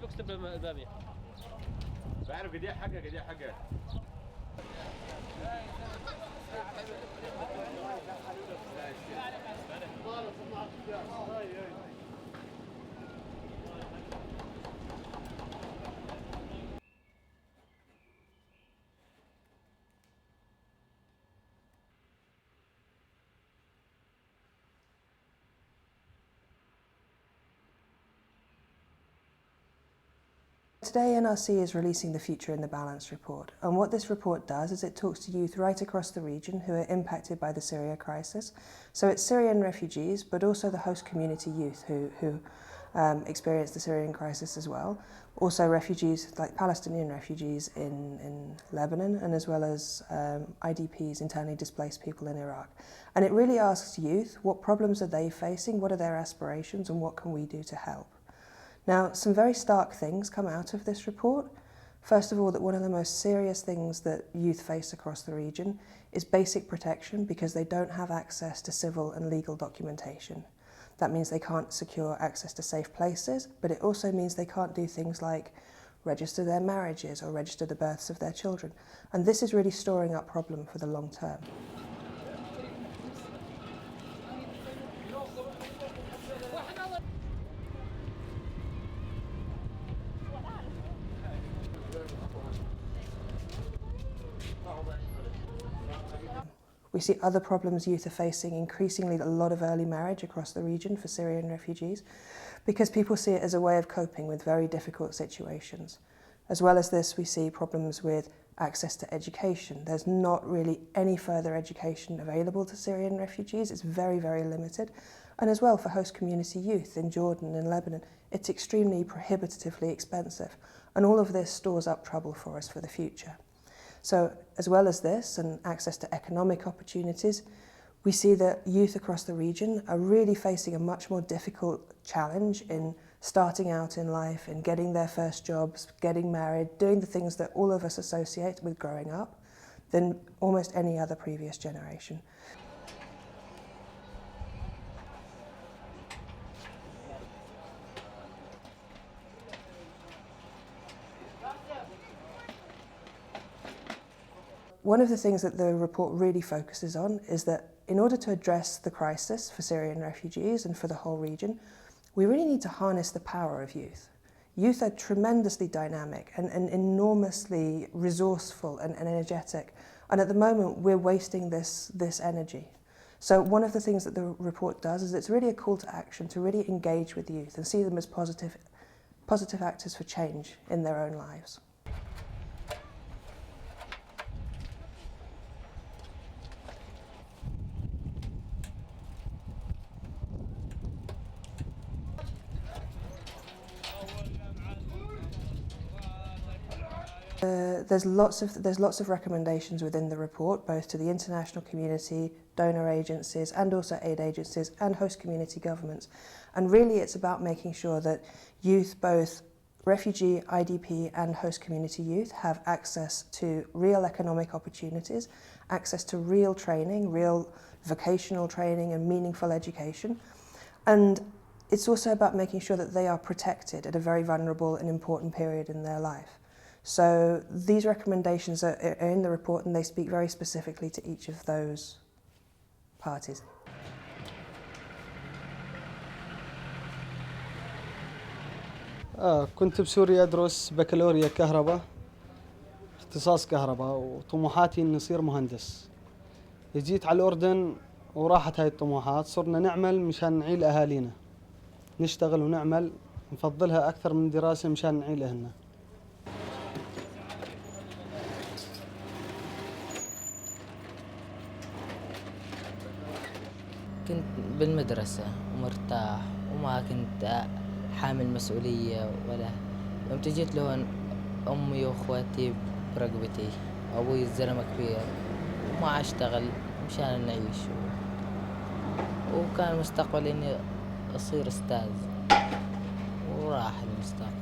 بكتب البامية. بعرف قديه حاجة قديه حاجة. Today NRC is releasing the Future in the Balance report, and what this report does is it talks to youth right across the region who are impacted by the Syria crisis. So it's Syrian refugees, but also the host community youth who experience the Syrian crisis as well. Also refugees like Palestinian refugees in Lebanon, and as well as IDPs, internally displaced people in Iraq. And it really asks youth, what problems are they facing, what are their aspirations, and what can we do to help? Now, some very stark things come out of this report. First of all, that one of the most serious things that youth face across the region is basic protection because they don't have access to civil and legal documentation. That means they can't secure access to safe places, but it also means they can't do things like register their marriages or register the births of their children. And this is really storing up problem for the long term. We see other problems youth are facing, increasingly a lot of early marriage across the region for Syrian refugees, because people see it as a way of coping with very difficult situations. As well as this, we see problems with access to education. There's not really any further education available to Syrian refugees. It's very, very limited. And as well for host community youth in Jordan and Lebanon, it's extremely prohibitively expensive. And all of this stores up trouble for us for the future. So as well as this and access to economic opportunities, we see that youth across the region are really facing a much more difficult challenge in starting out in life, in getting their first jobs, getting married, doing the things that all of us associate with growing up than almost any other previous generation. One of the things that the report really focuses on is that in order to address the crisis for Syrian refugees and for the whole region, we really need to harness the power of youth. Youth are tremendously dynamic and enormously resourceful and energetic, and at the moment we're wasting this energy. So one of the things that the report does is it's really a call to action to really engage with youth and see them as positive actors for change in their own lives. There's lots of recommendations within the report, both to the international community, donor agencies, and also aid agencies and host community governments. And really it's about making sure that youth, both refugee, IDP and host community youth, have access to real economic opportunities, access to real training, real vocational training and meaningful education. And it's also about making sure that they are protected at a very vulnerable and important period in their life. So these recommendations are in the report and they speak very specifically to each of those parties. كنت بسوريا أدرس بكالوريا كهرباء اختصاص كهرباء وطموحاتي إني أصير مهندس. جيت على الأردن وراحت هاي الطموحات، صرنا نعمل مشان نعيل أهالينا، نشتغل ونعمل، نفضلها أكثر من دراسة مشان نعيل أهلنا. كنت بالمدرسة ومرتاح وما كنت حامل مسؤولية ولا. يوم جيت لهون أمي وأخواتي برقبتي، أبوي الزلمة كبير وما أشتغل مشان نعيش، وكان مستقبلي إني أصير أستاذ وراح المستقبل.